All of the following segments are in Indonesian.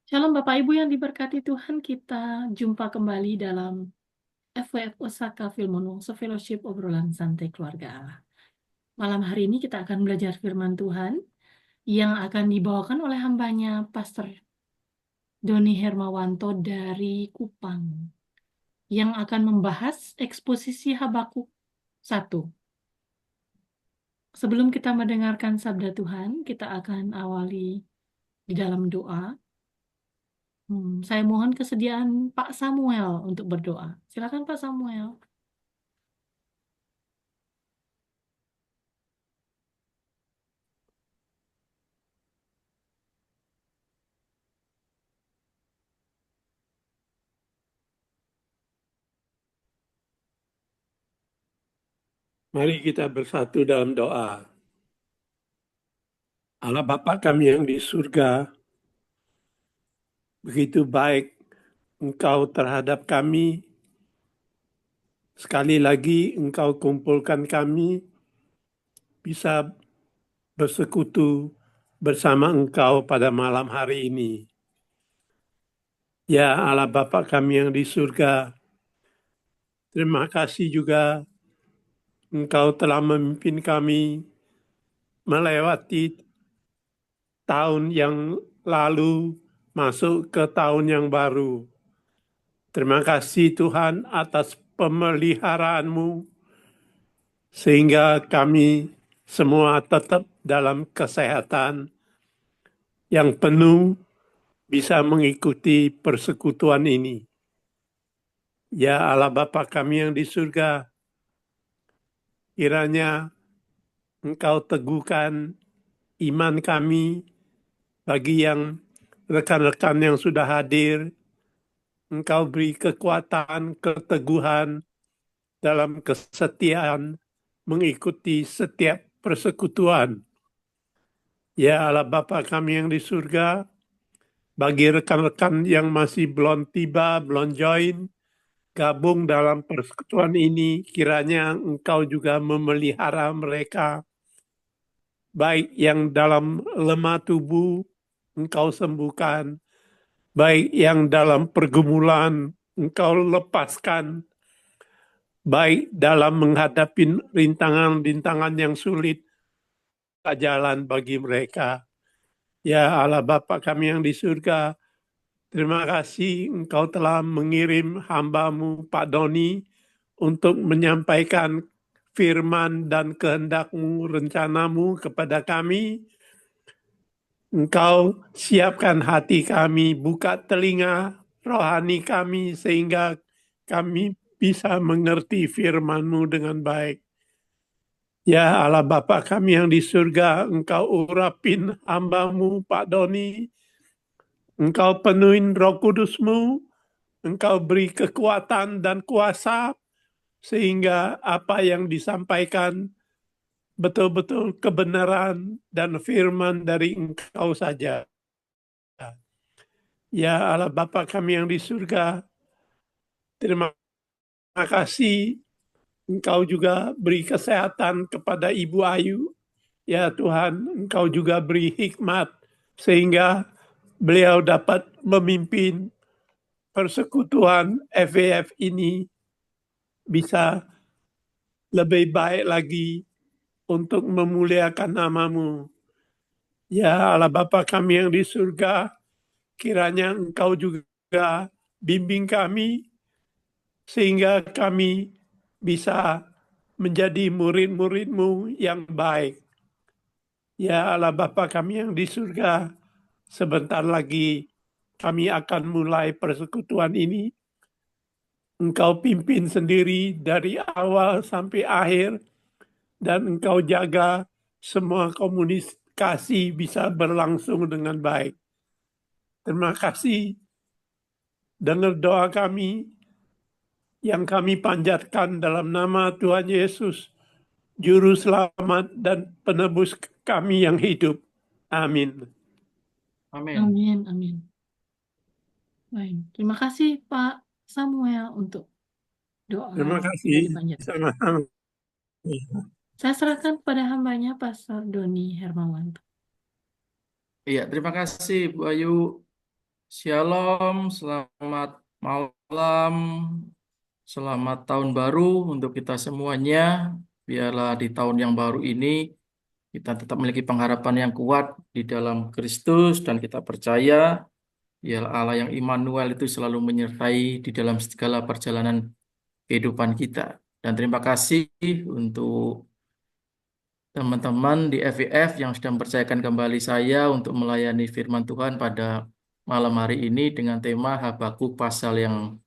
Shalom Bapak Ibu yang diberkati Tuhan, kita jumpa kembali dalam FWF Osaka Filmono, Fellowship Obrolan Santai Keluarga Allah. Malam hari ini kita akan belajar firman Tuhan yang akan dibawakan oleh hambanya Pastor Doni Hermawanto dari Kupang, yang akan membahas eksposisi Habakuk 1. Sebelum kita mendengarkan sabda Tuhan, kita akan awali di dalam doa. Saya mohon kesediaan Pak Samuel untuk berdoa. Silakan Pak Samuel. Mari kita bersatu dalam doa. Allah Bapa kami yang di surga, begitu baik Engkau terhadap kami. Sekali lagi Engkau kumpulkan kami bisa bersekutu bersama Engkau pada malam hari ini. Ya Allah Bapa kami yang di surga, terima kasih juga Engkau telah memimpin kami melewati tahun yang lalu masuk ke tahun yang baru. Terima kasih Tuhan atas pemeliharaanmu sehingga kami semua tetap dalam kesehatan yang penuh bisa mengikuti persekutuan ini. Ya Allah Bapa kami yang di surga, kiranya Engkau teguhkan iman kami bagi yang rekan-rekan yang sudah hadir. Engkau beri kekuatan, keteguhan dalam kesetiaan mengikuti setiap persekutuan. Ya Allah Bapa kami yang di surga, bagi rekan-rekan yang masih belum tiba, belum join, gabung dalam persekutuan ini, kiranya Engkau juga memelihara mereka, baik yang dalam lemah tubuh, Engkau sembuhkan, baik yang dalam pergumulan, Engkau lepaskan, baik dalam menghadapi rintangan-rintangan yang sulit, jalan bagi mereka. Ya Allah Bapa kami yang di surga, terima kasih Engkau telah mengirim hamba-Mu Pak Doni untuk menyampaikan firman dan kehendak-Mu, rencana-Mu kepada kami. Engkau siapkan hati kami, buka telinga rohani kami sehingga kami bisa mengerti firman-Mu dengan baik. Ya Allah Bapa kami yang di surga, Engkau urapin hamba-Mu Pak Doni, Engkau penuhin Roh Kudus-Mu, Engkau beri kekuatan dan kuasa sehingga apa yang disampaikan betul-betul kebenaran dan firman dari Engkau saja. Ya Allah Bapa kami yang di surga, terima kasih Engkau juga beri kesehatan kepada Ibu Ayu. Ya Tuhan, Engkau juga beri hikmat sehingga beliau dapat memimpin persekutuan FWF ini bisa lebih baik lagi untuk memuliakan nama-Mu. Ya Allah Bapa kami yang di surga, kiranya Engkau juga bimbing kami sehingga kami bisa menjadi murid-murid-Mu yang baik. Ya Allah Bapa kami yang di surga, sebentar lagi kami akan mulai persekutuan ini. Engkau pimpin sendiri dari awal sampai akhir dan Engkau jaga semua komunikasi bisa berlangsung dengan baik. Terima kasih. Dengar doa kami yang kami panjatkan dalam nama Tuhan Yesus, Juru Selamat dan Penebus kami yang hidup. Amin. Amin. Amin, amin. Baik, terima kasih Pak Samuel untuk doa Terima dari kasih. panjat. Sama-sama. Saya serahkan kepada hambanya Pastor Doni Hermawanto. Iya, terima kasih Bu Ayu. Shalom, selamat malam, selamat tahun baru untuk kita semuanya. Biarlah di tahun yang baru ini kita tetap memiliki pengharapan yang kuat di dalam Kristus dan kita percaya biarlah Allah yang Immanuel itu selalu menyertai di dalam segala perjalanan kehidupan kita. Dan terima kasih untuk teman-teman di FEF yang sudah mempercayakan kembali saya untuk melayani firman Tuhan pada malam hari ini dengan tema Habakuk pasal yang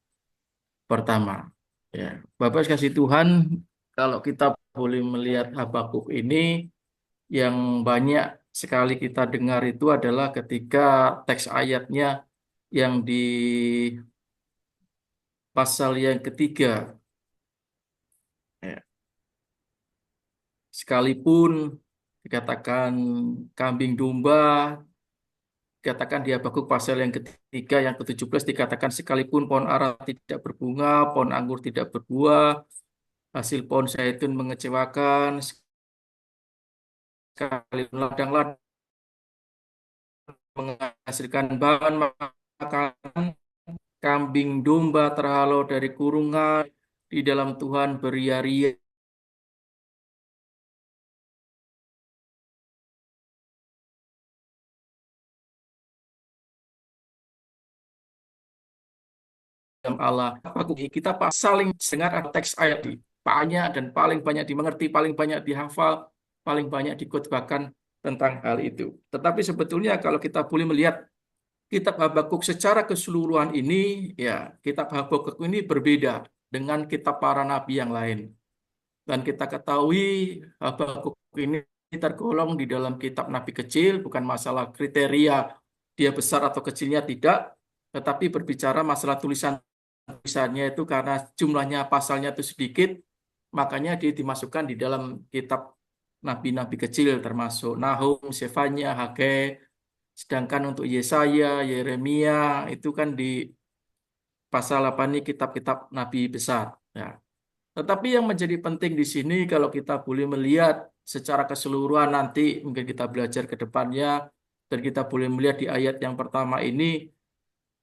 pertama. Ya, Bapak kasih Tuhan, kalau kita boleh melihat Habakuk ini, yang banyak sekali kita dengar itu adalah ketika teks ayatnya yang di pasal yang ketiga. Ya, sekalipun dikatakan kambing domba, dikatakan di Habakuk pasal yang ketiga, yang ke-17 dikatakan sekalipun pohon ara tidak berbunga, pohon anggur tidak berbuah, hasil pohon zaitun mengecewakan, sekalipun ladang-ladang menghasilkan bahan makanan, kambing domba terhalau dari kurungan, di dalam Tuhan beria-ria. Dalam Allah. Kita saling dengar ada teks ayat di banyak dan paling banyak dimengerti, paling banyak dihafal, paling banyak dikutbahkan tentang hal itu. Tetapi sebetulnya kalau kita boleh melihat kitab Habakuk secara keseluruhan ini, ya kitab Habakuk ini berbeda dengan kitab para nabi yang lain. Dan kita ketahui Habakuk ini tergolong di dalam kitab nabi kecil, bukan masalah kriteria dia besar atau kecilnya tidak, tetapi berbicara masalah tulisannya itu karena jumlahnya pasalnya itu sedikit, makanya dia dimasukkan di dalam kitab nabi-nabi kecil termasuk Nahum, Sefanya, Hagai. Sedangkan untuk Yesaya, Yeremia itu kan di pasal 8 ini kitab-kitab nabi besar. Ya. Tetapi yang menjadi penting di sini kalau kita boleh melihat secara keseluruhan nanti mungkin kita belajar ke depannya dan kita boleh melihat di ayat yang pertama ini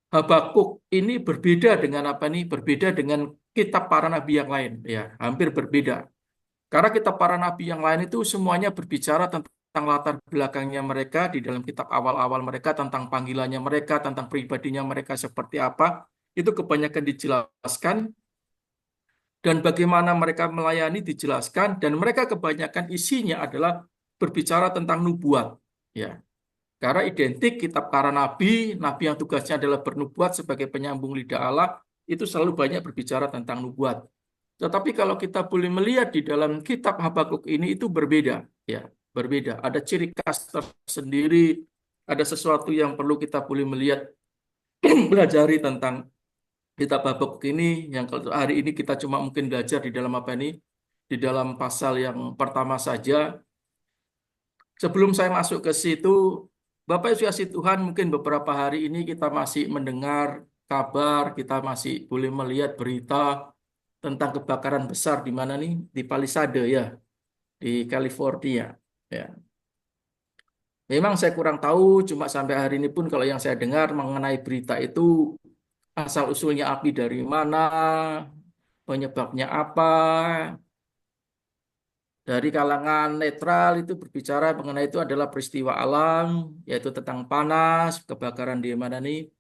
Habakuk ini berbeda dengan apa nih? Berbeda dengan kitab para nabi yang lain, ya, hampir berbeda. Karena kitab para nabi yang lain itu semuanya berbicara tentang latar belakangnya mereka di dalam kitab awal-awal mereka, tentang panggilannya mereka, tentang pribadinya mereka seperti apa. Itu kebanyakan dijelaskan dan bagaimana mereka melayani dijelaskan dan mereka kebanyakan isinya adalah berbicara tentang nubuat. Ya, karena identik kitab para nabi, nabi yang tugasnya adalah bernubuat sebagai penyambung lidah Allah, itu selalu banyak berbicara tentang nubuat. Tetapi kalau kita boleh melihat di dalam kitab Habakuk ini itu berbeda, ya, berbeda. Ada ciri khas tersendiri, ada sesuatu yang perlu kita boleh melihat, pelajari tentang kitab Habakuk ini yang kalau hari ini kita cuma mungkin belajar di dalam apa ini, di dalam pasal yang pertama saja. Sebelum saya masuk ke situ, Bapak Ibu kasih Tuhan, mungkin beberapa hari ini kita masih mendengar kabar, kita masih boleh melihat berita tentang kebakaran besar di mana nih? Di Palisade ya, di California. Ya. Memang saya kurang tahu, cuma sampai hari ini pun kalau yang saya dengar mengenai berita itu asal usulnya api dari mana, penyebabnya apa. Dari kalangan netral itu berbicara mengenai itu adalah peristiwa alam, yaitu tentang panas, kebakaran di mana nih,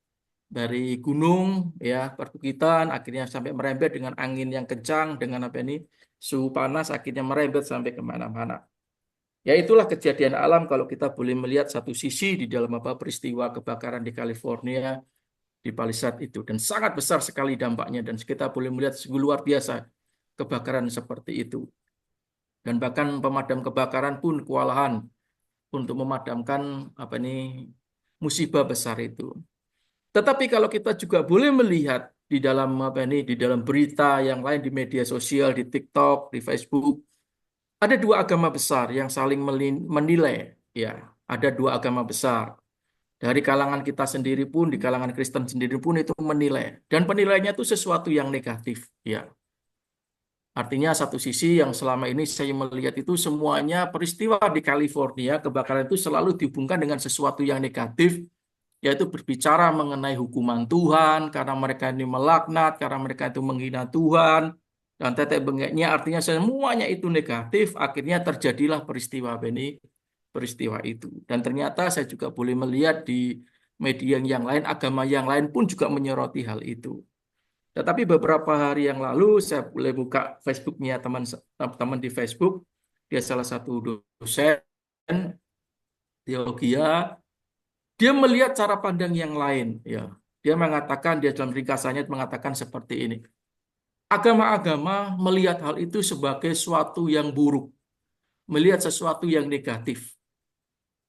dari gunung, ya, perbukitan, akhirnya sampai merembet dengan angin yang kencang, dengan apa ini, suhu panas, akhirnya merembet sampai kemana-mana. Ya itulah kejadian alam kalau kita boleh melihat satu sisi di dalam apa peristiwa kebakaran di California, di Palisade itu. Dan sangat besar sekali dampaknya, dan kita boleh melihat luar biasa kebakaran seperti itu. Dan bahkan pemadam kebakaran pun kewalahan untuk memadamkan apa ini musibah besar itu. Tetapi kalau kita juga boleh melihat di dalam apa ini di dalam berita yang lain di media sosial, di TikTok, di Facebook, ada dua agama besar yang saling menilai, ya, ada dua agama besar. Dari kalangan kita sendiri pun, di kalangan Kristen sendiri pun itu menilai, dan penilaiannya itu sesuatu yang negatif, ya. Artinya satu sisi yang selama ini saya melihat itu semuanya peristiwa di California, kebakaran itu selalu dihubungkan dengan sesuatu yang negatif, yaitu berbicara mengenai hukuman Tuhan, karena mereka ini melaknat, karena mereka itu menghina Tuhan, dan tetek bengeknya artinya semuanya itu negatif, akhirnya terjadilah peristiwa itu. Dan ternyata saya juga boleh melihat di media yang lain, agama yang lain pun juga menyoroti hal itu. Tetapi beberapa hari yang lalu saya boleh buka Facebooknya teman-teman di Facebook, dia salah satu dosen teologi, dia melihat cara pandang yang lain. Ya, dia mengatakan, dia dalam ringkasannya mengatakan seperti ini. Agama-agama melihat hal itu sebagai suatu yang buruk, melihat sesuatu yang negatif.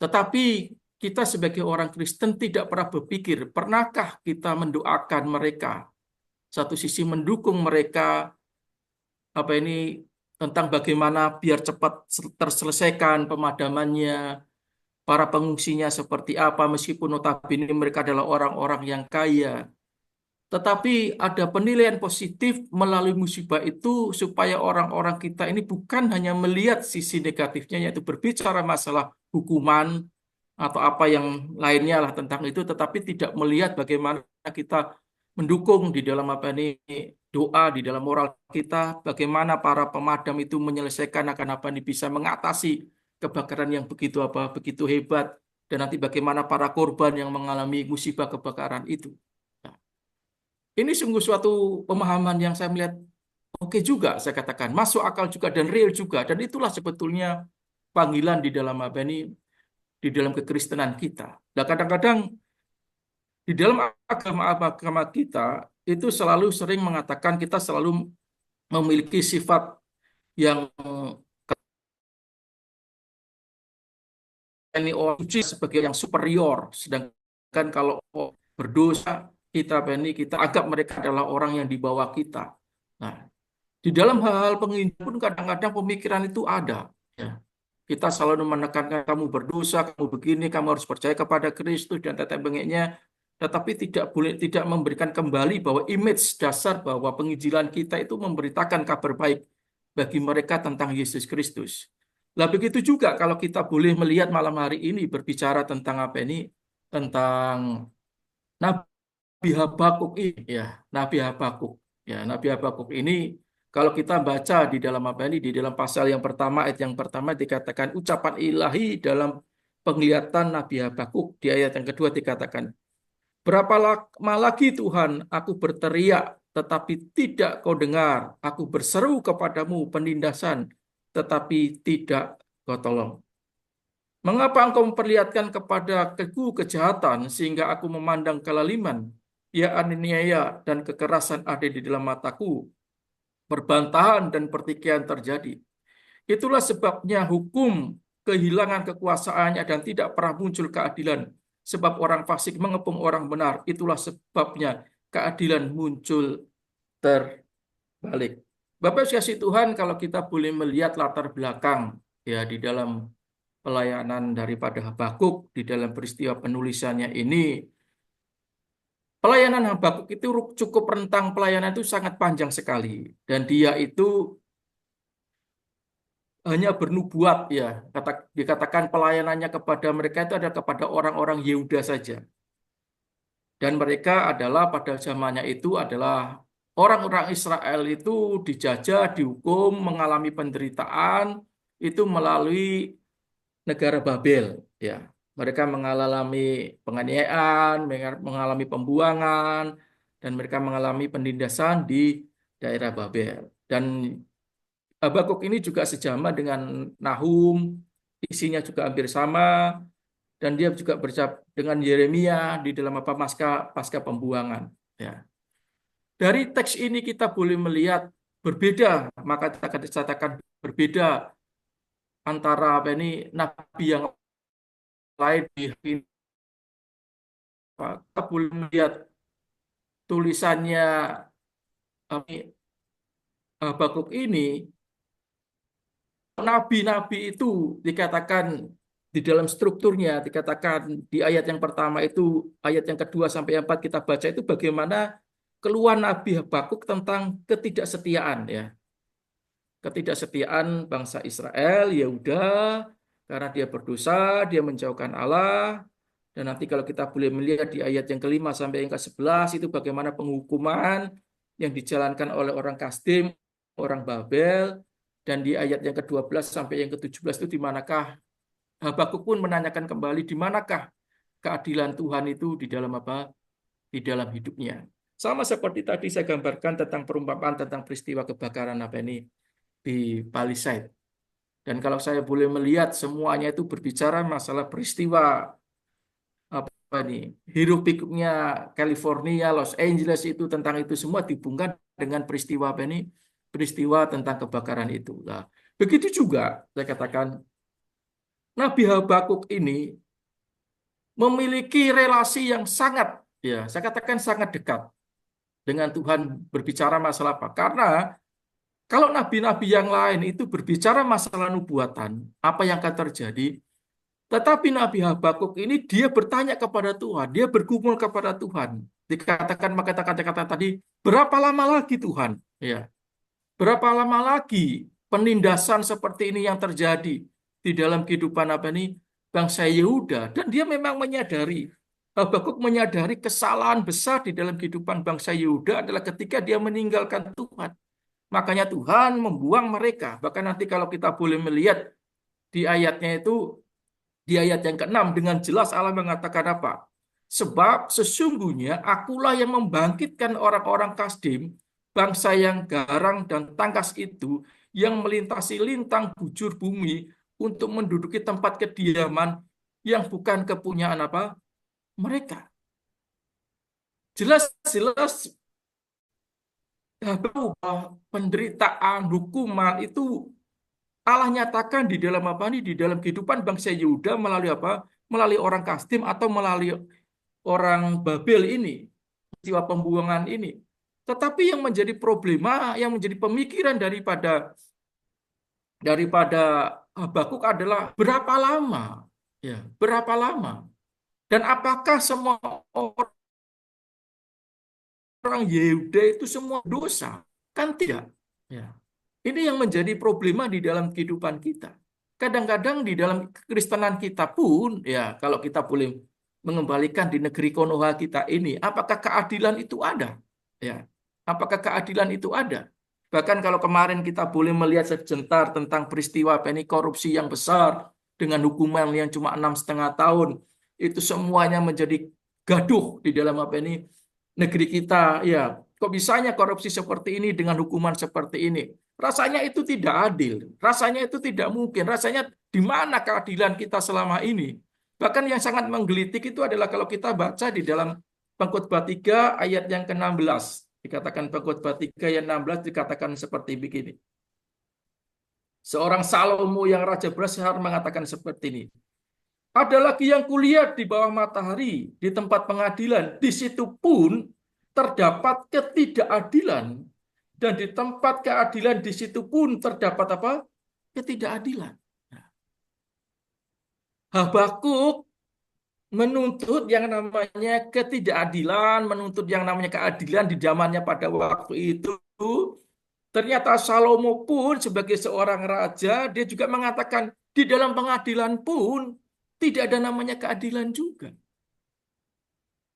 Tetapi kita sebagai orang Kristen tidak pernah berpikir, pernahkah kita mendoakan mereka? Satu sisi mendukung mereka, apa ini, tentang bagaimana biar cepat terselesaikan pemadamannya, para pengungsinya seperti apa, meskipun notabene mereka adalah orang-orang yang kaya. Tetapi ada penilaian positif melalui musibah itu supaya orang-orang kita ini bukan hanya melihat sisi negatifnya, yaitu berbicara masalah hukuman atau apa yang lainnya lah tentang itu, tetapi tidak melihat bagaimana kita mendukung di dalam apa ini doa, di dalam moral kita, bagaimana para pemadam itu menyelesaikan akan apa ini bisa mengatasi kebakaran yang begitu hebat, dan nanti bagaimana para korban yang mengalami musibah kebakaran itu. Nah, ini sungguh suatu pemahaman yang saya melihat oke juga, saya katakan masuk akal juga dan real juga, dan itulah sebetulnya panggilan di dalam apa ini, di dalam kekristenan kita. Nah, kadang-kadang di dalam agama kita itu selalu sering mengatakan kita selalu memiliki sifat yang ini orang suci sebagai yang superior, sedangkan kalau berdosa kita anggap mereka adalah orang yang di bawah kita. Nah, di dalam hal-hal penginjilan pun kadang-kadang pemikiran itu ada. Ya. Kita selalu menekankan kamu berdosa, kamu begini, kamu harus percaya kepada Kristus dan tetek bengeknya, tetapi tidak memberikan kembali bahwa image dasar bahwa penginjilan kita itu memberitakan kabar baik bagi mereka tentang Yesus Kristus. Nah, begitu juga kalau kita boleh melihat malam hari ini berbicara tentang apa ini, tentang Nabi Habakuk ini, ya, Nabi Habakuk. Ya, Nabi Habakuk ini kalau kita baca di dalam apa ini, di dalam pasal yang pertama, ayat yang pertama dikatakan ucapan ilahi dalam penglihatan Nabi Habakuk. Di ayat yang kedua dikatakan, berapa lama lagi Tuhan aku berteriak, tetapi tidak kau dengar. Aku berseru kepadamu penindasan, tetapi tidak kau tolong. Mengapa engkau memperlihatkan kepada keku kejahatan, sehingga aku memandang kelaliman? Ya, aniaya dan kekerasan ada di dalam mataku. Perbantahan dan pertikaian terjadi. Itulah sebabnya hukum kehilangan kekuasaannya dan tidak pernah muncul keadilan. Sebab orang fasik mengepung orang benar. Itulah sebabnya keadilan muncul terbalik. Bapak kasih Tuhan, kalau kita boleh melihat latar belakang ya di dalam pelayanan daripada Habakuk, di dalam peristiwa penulisannya ini, pelayanan Habakuk itu cukup rentang pelayanan itu sangat panjang sekali, dan dia itu hanya bernubuat ya, dikatakan pelayanannya kepada mereka itu ada kepada orang-orang Yehuda saja. Dan mereka adalah pada zamannya itu adalah orang-orang Israel itu dijajah, dihukum, mengalami penderitaan itu melalui negara Babel ya. Mereka mengalami penganiayaan, mengalami pembuangan, dan mereka mengalami penindasan di daerah Babel. Dan Habakuk ini juga sejaman dengan Nahum, isinya juga hampir sama, dan dia juga bercap dengan Yeremia di dalam apa pasca pembuangan. Ya. Dari teks ini kita boleh melihat berbeda, maka kita akan dikatakan berbeda antara apa ini nabi yang lain di kita boleh melihat tulisannya Habakuk ini, nabi-nabi itu dikatakan di dalam strukturnya, dikatakan di ayat yang pertama itu, ayat yang kedua sampai yang 4 kita baca itu bagaimana keluhan Nabi Habakuk tentang ketidaksetiaan ya. Ketidaksetiaan bangsa Israel, Yehuda, karena dia berdosa, dia menjauhkan Allah, Dan nanti kalau kita boleh melihat di ayat yang kelima sampai yang ke-11 itu bagaimana penghukuman yang dijalankan oleh orang Kasdim, orang Babel, dan di ayat yang ke-12 sampai yang ke-17 itu di manakah Habakuk pun menanyakan kembali di manakah keadilan Tuhan itu di dalam apa? Di dalam hidupnya. Sama seperti tadi saya gambarkan tentang perumpamaan tentang peristiwa kebakaran apa ini di Palisade. Dan kalau saya boleh melihat semuanya itu berbicara masalah peristiwa apa nih hiruk pikuknya California, Los Angeles itu tentang itu semua dihubungkan dengan peristiwa apa ini peristiwa tentang kebakaran itu. Nah, begitu juga saya katakan Nabi Habakuk ini memiliki relasi yang sangat saya katakan sangat dekat dengan Tuhan berbicara masalah apa? Karena kalau nabi-nabi yang lain itu berbicara masalah nubuatan, apa yang akan terjadi? Tetapi Nabi Habakuk ini dia bertanya kepada Tuhan, dia bergumul kepada Tuhan. Dikatakan maka kata-kata tadi, berapa lama lagi Tuhan? Ya, berapa lama lagi penindasan seperti ini yang terjadi di dalam kehidupan apa ini bangsa Yehuda? Dan dia memang menyadari, Habakuk menyadari kesalahan besar di dalam kehidupan bangsa Yehuda adalah ketika dia meninggalkan Tuhan. Makanya Tuhan membuang mereka. Bahkan nanti kalau kita boleh melihat di ayatnya itu, di ayat yang ke-6 dengan jelas Allah mengatakan apa? Sebab sesungguhnya akulah yang membangkitkan orang-orang Kasdim, bangsa yang garang dan tangkas itu, yang melintasi lintang bujur bumi untuk menduduki tempat kediaman yang bukan kepunyaan apa? Mereka. Jelas-jelas bahwa penderitaan, hukuman itu Allah nyatakan di dalam apa nih? Di dalam kehidupan bangsa Yehuda melalui apa? Melalui orang Kasdim atau melalui orang Babel ini, peristiwa pembuangan ini. Tetapi yang menjadi problema, yang menjadi pemikiran daripada Habakuk adalah berapa lama? Ya, berapa lama? Dan apakah semua orang Yehuda itu semua dosa? Kan tidak. Ya. Ini yang menjadi problema di dalam kehidupan kita. Kadang-kadang di dalam kekristenan kita pun, ya kalau kita boleh mengembalikan di negeri Konoha kita ini, apakah keadilan itu ada? Ya, apakah keadilan itu ada? Bahkan kalau kemarin kita boleh melihat sebentar tentang peristiwa ini korupsi yang besar dengan hukuman yang cuma 6,5 tahun, itu semuanya menjadi gaduh di dalam apa ini negeri kita. Ya, kok bisanya korupsi seperti ini dengan hukuman seperti ini? Rasanya itu tidak adil, rasanya itu tidak mungkin, rasanya di mana keadilan kita selama ini? Bahkan yang sangat menggelitik itu adalah kalau kita baca di dalam Pengkhotbah 3 ayat yang ke-16. Dikatakan Pengkhotbah 3 ayat 16 dikatakan seperti begini. Seorang Salomo yang Raja Besar mengatakan seperti ini. Ada lagi yang kulihat di bawah matahari, di tempat pengadilan, di situ pun terdapat ketidakadilan. Dan di tempat keadilan di situ pun terdapat apa? Ketidakadilan. Habakuk menuntut yang namanya ketidakadilan, menuntut yang namanya keadilan di zamannya pada waktu itu. Ternyata Salomo pun sebagai seorang raja, dia juga mengatakan di dalam pengadilan pun tidak ada namanya keadilan juga.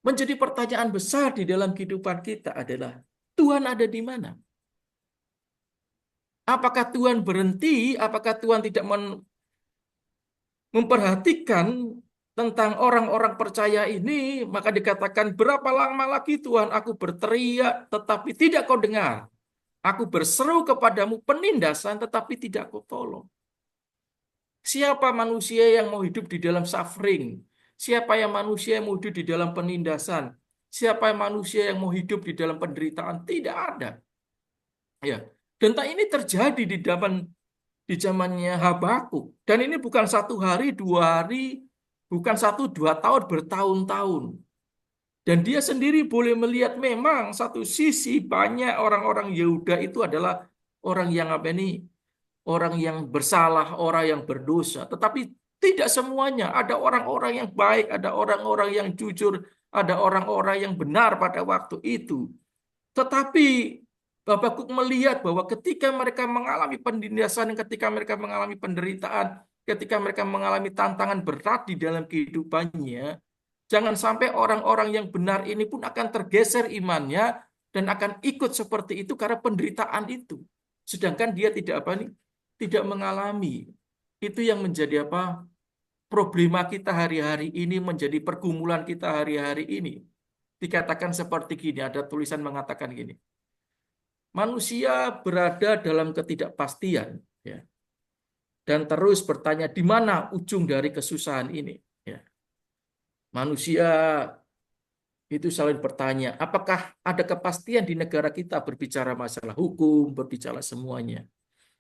Menjadi pertanyaan besar di dalam kehidupan kita adalah, Tuhan ada di mana? Apakah Tuhan berhenti? Apakah Tuhan tidak memperhatikan tentang orang-orang percaya ini? Maka dikatakan, berapa lama lagi Tuhan aku berteriak, tetapi tidak kau dengar. Aku berseru kepadamu penindasan, tetapi tidak kau tolong. Siapa manusia yang mau hidup di dalam suffering? Siapa yang manusia yang mau hidup di dalam penindasan? Siapa yang manusia yang mau hidup di dalam penderitaan? Tidak ada. Ya. Dan ini terjadi di zamannya Habakuk. Dan ini bukan 1 hari, 2 hari, bukan 1-2 tahun, bertahun-tahun. Dan dia sendiri boleh melihat memang satu sisi banyak orang-orang Yehuda itu adalah orang yang apa ini? Orang yang bersalah, orang yang berdosa. Tetapi tidak semuanya. Ada orang-orang yang baik, ada orang-orang yang jujur, ada orang-orang yang benar pada waktu itu. Tetapi Habakuk melihat bahwa ketika mereka mengalami penindasan, ketika mereka mengalami penderitaan, ketika mereka mengalami tantangan berat di dalam kehidupannya, Jangan sampai orang-orang yang benar ini pun akan tergeser imannya dan akan ikut seperti itu karena penderitaan itu. Sedangkan dia tidak apa nih? Tidak mengalami. Itu yang menjadi apa? Problema kita hari-hari ini, menjadi pergumulan kita hari-hari ini. Dikatakan seperti gini, ada tulisan mengatakan gini. Manusia berada dalam ketidakpastian, ya, dan terus bertanya di mana ujung dari kesusahan ini. Ya. Manusia itu selalu bertanya, apakah ada kepastian di negara kita berbicara masalah hukum, berbicara semuanya.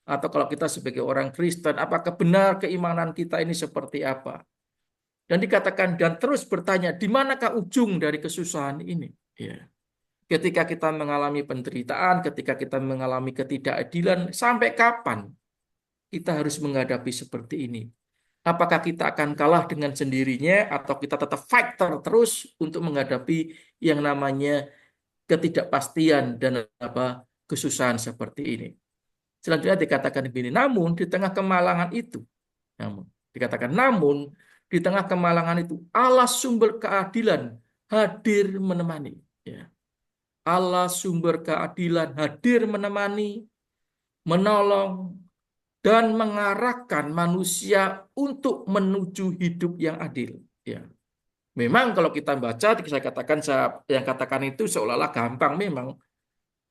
Atau kalau kita sebagai orang Kristen, apakah benar keimanan kita ini seperti apa? Dan dikatakan, dan terus bertanya, di manakah ujung dari kesusahan ini? Ya. Ketika kita mengalami penderitaan, ketika kita mengalami ketidakadilan, sampai kapan kita harus menghadapi seperti ini? Apakah kita akan kalah dengan sendirinya atau kita tetap fighter terus untuk menghadapi yang namanya ketidakpastian dan apa kesusahan seperti ini? Selanjutnya dikatakan begini, namun di tengah kemalangan itu, namun di tengah kemalangan itu Allah sumber keadilan hadir menemani. Ya. Allah sumber keadilan hadir menemani, menolong, dan mengarahkan manusia untuk menuju hidup yang adil. Ya. Memang kalau kita baca, yang katakan itu seolah-olah gampang memang.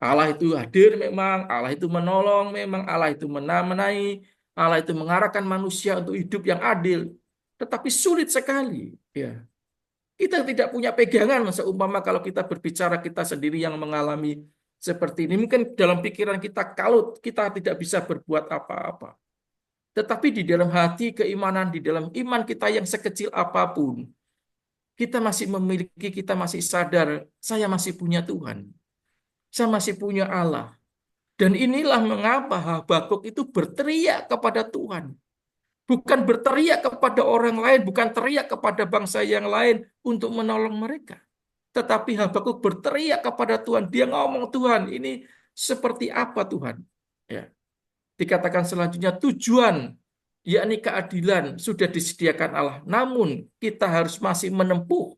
Allah itu hadir memang, Allah itu menolong memang, Allah itu menamai, Allah itu mengarahkan manusia untuk hidup yang adil. Tetapi sulit sekali. Ya. Kita tidak punya pegangan seumpama kalau kita berbicara kita sendiri yang mengalami seperti ini. Mungkin dalam pikiran kita kalau kita tidak bisa berbuat apa-apa. Tetapi di dalam hati keimanan, di dalam iman kita yang sekecil apapun, kita masih sadar, saya masih punya Tuhan. Saya masih punya Allah. Dan inilah mengapa Habakuk itu berteriak kepada Tuhan. Bukan berteriak kepada orang lain, bukan teriak kepada bangsa yang lain untuk menolong mereka. Tetapi Habakuk berteriak kepada Tuhan. Dia ngomong, Tuhan, ini seperti apa Tuhan? Ya. Dikatakan selanjutnya, tujuan, yakni keadilan, sudah disediakan Allah. Namun, kita harus masih menempuh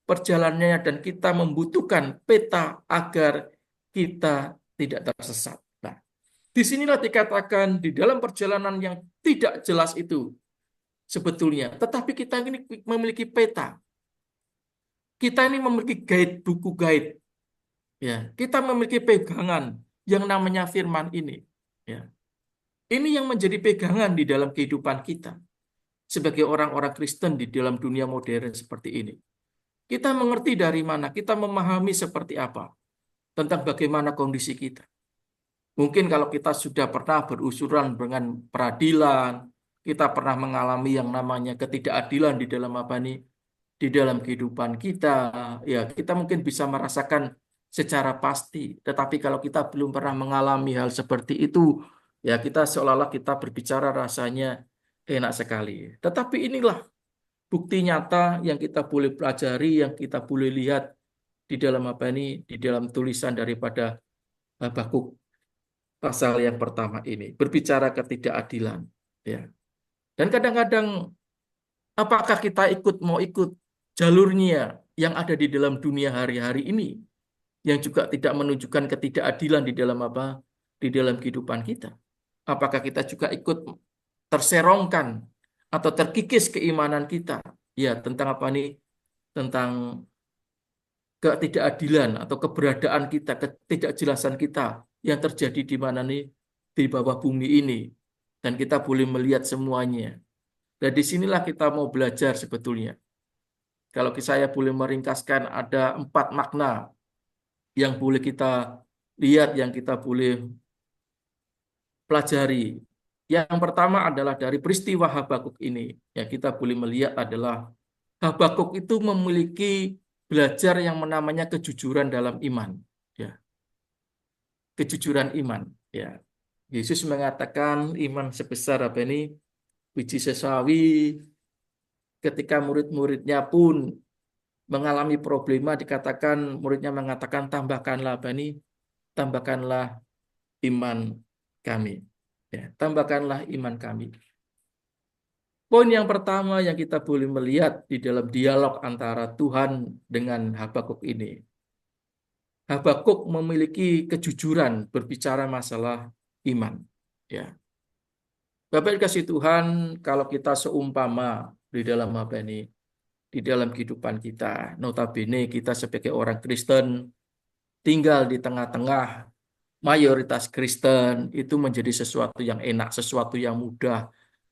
perjalanannya dan kita membutuhkan peta agar kita tidak tersesat. Nah, disinilah dikatakan di dalam perjalanan yang tidak jelas itu sebetulnya. Tetapi kita ini memiliki peta. Kita ini memiliki guide, buku guide. Ya, kita memiliki pegangan yang namanya firman ini. Ya. Ini yang menjadi pegangan di dalam kehidupan kita sebagai orang-orang Kristen di dalam dunia modern seperti ini. Kita mengerti dari mana, kita memahami seperti apa tentang bagaimana kondisi kita. Mungkin kalau kita sudah pernah berusuran dengan peradilan, kita pernah mengalami yang namanya ketidakadilan di dalam apa nih, di dalam kehidupan kita, ya kita mungkin bisa merasakan secara pasti. Tetapi kalau kita belum pernah mengalami hal seperti itu, ya kita seolah-olah kita berbicara rasanya enak sekali. Tetapi inilah bukti nyata yang kita boleh pelajari, yang kita boleh lihat di dalam apa ini, di dalam tulisan daripada Habakuk pasal yang pertama ini, berbicara ketidakadilan. Ya. Dan kadang-kadang apakah kita mau ikut jalurnya yang ada di dalam dunia hari-hari ini, yang juga tidak menunjukkan ketidakadilan di dalam apa, di dalam kehidupan kita. Apakah kita juga ikut terserongkan atau terkikis keimanan kita, ya tentang apa nih, tentang ketidakadilan atau keberadaan kita, ketidakjelasan kita yang terjadi di mana nih, di bawah bumi ini, dan kita boleh melihat semuanya. Dan disinilah kita mau belajar sebetulnya. Kalau saya boleh meringkaskan, ada 4 makna yang boleh kita lihat, yang kita boleh pelajari. Yang pertama adalah dari peristiwa Habakuk ini. Yang kita boleh melihat adalah Habakuk itu memiliki belajar yang namanya kejujuran dalam iman. Ya. Kejujuran iman. Ya. Yesus mengatakan iman sebesar apa ini? Biji sesawi. Ketika murid-muridnya pun mengalami problema, dikatakan muridnya mengatakan tambahkanlah apa ini? Tambahkanlah iman kami. Ya, tambahkanlah iman kami. Poin yang pertama yang kita boleh melihat di dalam dialog antara Tuhan dengan Habakuk ini. Habakuk memiliki kejujuran berbicara masalah iman. Ya, Bapak dikasih Tuhan, kalau kita seumpama di dalam apa ini, di dalam kehidupan kita, notabene kita sebagai orang Kristen tinggal di tengah-tengah mayoritas Kristen, itu menjadi sesuatu yang enak, sesuatu yang mudah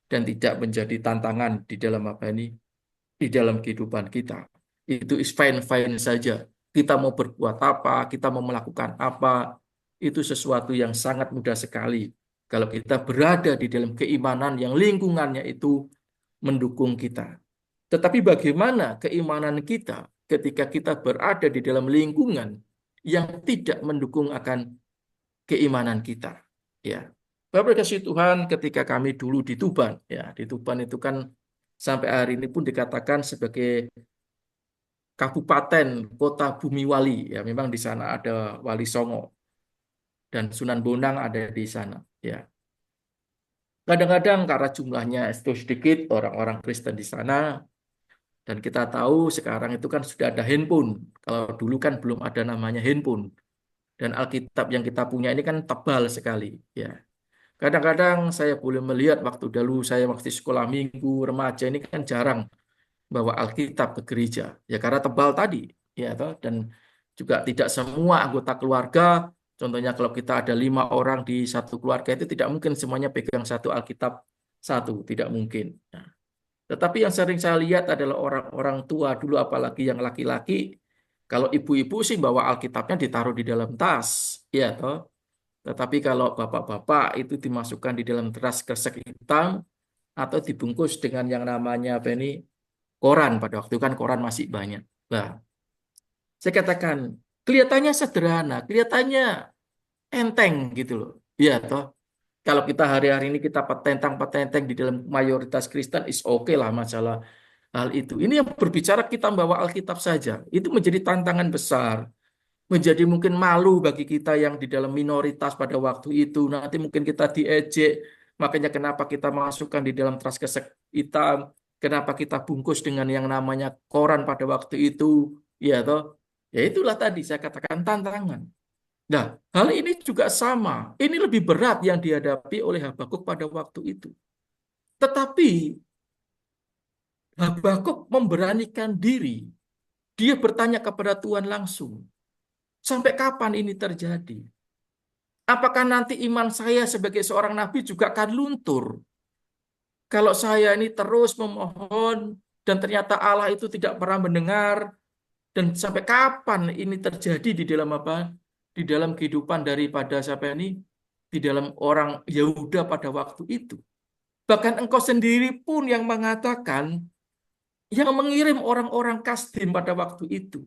dan tidak menjadi tantangan di dalam apa ini, di dalam kehidupan kita. Itu is fine-fine saja. Kita mau berbuat apa, kita mau melakukan apa, itu sesuatu yang sangat mudah sekali. Kalau kita berada di dalam keimanan yang lingkungannya itu mendukung kita. Tetapi bagaimana keimanan kita ketika kita berada di dalam lingkungan yang tidak mendukung akan keimanan kita? Ya, Bapak kasih Tuhan, ketika kami dulu di Tuban, ya di Tuban itu kan sampai hari ini pun dikatakan sebagai kabupaten kota Bumi Wali. Ya, memang di sana ada Wali Songo dan Sunan Bonang ada di sana. Ya, kadang-kadang karena jumlahnya itu sedikit orang-orang Kristen di sana. Dan kita tahu sekarang itu kan sudah ada handphone. Kalau dulu kan belum ada namanya handphone. Dan Alkitab yang kita punya ini kan tebal sekali. Ya. Kadang-kadang saya boleh melihat waktu dulu saya waktu sekolah minggu, remaja ini kan jarang bawa Alkitab ke gereja. Ya karena tebal tadi. Ya, toh. Dan juga tidak semua anggota keluarga, contohnya kalau kita ada 5 orang di satu keluarga itu tidak mungkin semuanya pegang satu Alkitab satu. Tidak mungkin. Nah, tetapi yang sering saya lihat adalah orang-orang tua dulu, apalagi yang laki-laki. Kalau ibu-ibu sih bawa Alkitabnya ditaruh di dalam tas, ya toh. Tetapi kalau bapak-bapak itu dimasukkan di dalam tas kresek hitam atau dibungkus dengan yang namanya apa ini, koran. Pada waktu itu kan koran masih banyak. Nah, saya katakan kelihatannya sederhana, kelihatannya enteng gitu loh. Ya toh. Kalau kita hari-hari ini kita petentang-petenteng di dalam mayoritas Kristen is oke lah masalah hal itu. Ini yang berbicara kita membawa Alkitab saja. Itu menjadi tantangan besar. Menjadi mungkin malu bagi kita yang di dalam minoritas pada waktu itu. Nanti mungkin kita diejek. Makanya kenapa kita masukkan di dalam tas kresek hitam. Kenapa kita bungkus dengan yang namanya koran pada waktu itu. Ya toh. Ya itulah tadi saya katakan tantangan. Nah, hal ini juga sama. Ini lebih berat yang dihadapi oleh Habakuk pada waktu itu. Tetapi Habakuk memberanikan diri. Dia bertanya kepada Tuhan langsung. Sampai kapan ini terjadi? Apakah nanti iman saya sebagai seorang nabi juga akan luntur? Kalau saya ini terus memohon dan ternyata Allah itu tidak pernah mendengar, dan sampai kapan ini terjadi di dalam apa? Di dalam kehidupan daripada siapa ini? Di dalam orang Yehuda pada waktu itu. Bahkan engkau sendiri pun yang mengatakan, yang mengirim orang-orang Kasdim pada waktu itu.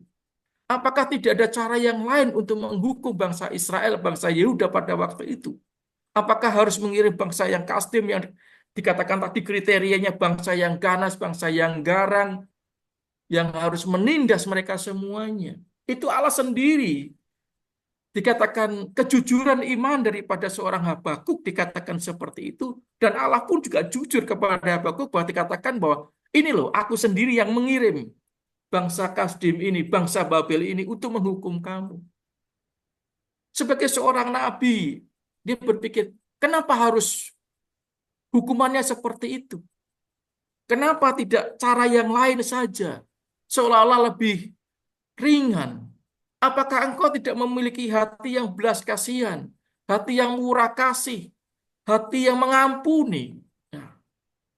Apakah tidak ada cara yang lain untuk menghukum bangsa Israel, bangsa Yehuda pada waktu itu? Apakah harus mengirim bangsa yang Kasdim yang dikatakan tadi kriterianya bangsa yang ganas, bangsa yang garang, yang harus menindas mereka semuanya? Itu Allah sendiri. Dikatakan kejujuran iman daripada seorang Habakuk dikatakan seperti itu, dan Allah pun juga jujur kepada Habakuk bahwa dikatakan bahwa ini loh aku sendiri yang mengirim bangsa Kasdim ini, bangsa Babel ini untuk menghukum kamu. Sebagai seorang nabi, dia berpikir, kenapa harus hukumannya seperti itu? Kenapa tidak cara yang lain saja? Seolah-olah lebih ringan. Apakah engkau tidak memiliki hati yang belas kasihan, hati yang murah kasih, hati yang mengampuni? Nah,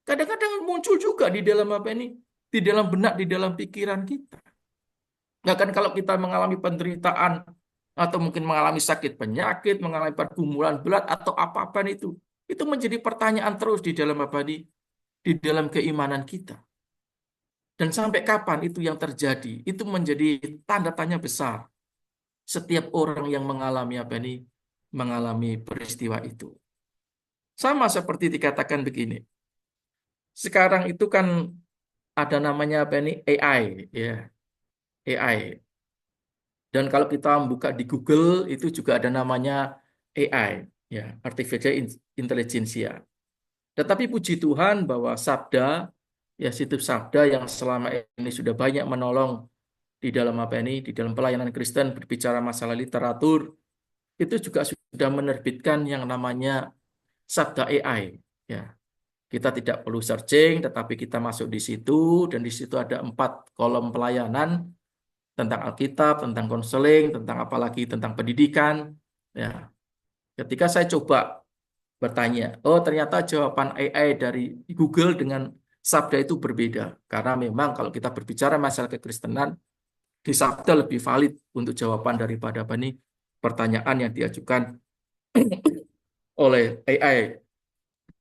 kadang-kadang muncul juga di dalam apa ini, di dalam benak, di dalam pikiran kita. Nah, kan kalau kita mengalami penderitaan atau mungkin mengalami sakit penyakit, mengalami pergumulan berat atau apa-apa itu menjadi pertanyaan terus di dalam apa di dalam keimanan kita. Dan sampai kapan itu yang terjadi? Itu menjadi tanda tanya besar setiap orang yang mengalami apa ini, mengalami peristiwa itu. Sama seperti dikatakan begini. Sekarang itu kan ada namanya apa ini AI, ya, AI. Dan kalau kita buka di Google itu juga ada namanya AI, ya, Artificial Intelligence. Tetapi puji Tuhan bahwa sabda, ya situs sabda yang selama ini sudah banyak menolong di dalam apa ini, di dalam pelayanan Kristen berbicara masalah literatur, itu juga sudah menerbitkan yang namanya sabda AI. Ya, kita tidak perlu searching, tetapi kita masuk di situ, dan di situ ada 4 kolom pelayanan tentang Alkitab, tentang konseling, tentang apalagi tentang pendidikan. Ya, ketika saya coba bertanya, oh ternyata jawaban AI dari Google dengan sabda itu berbeda. Karena memang kalau kita berbicara masalah kekristenan, di sabda lebih valid untuk jawaban daripada apa nih, pertanyaan yang diajukan oleh AI.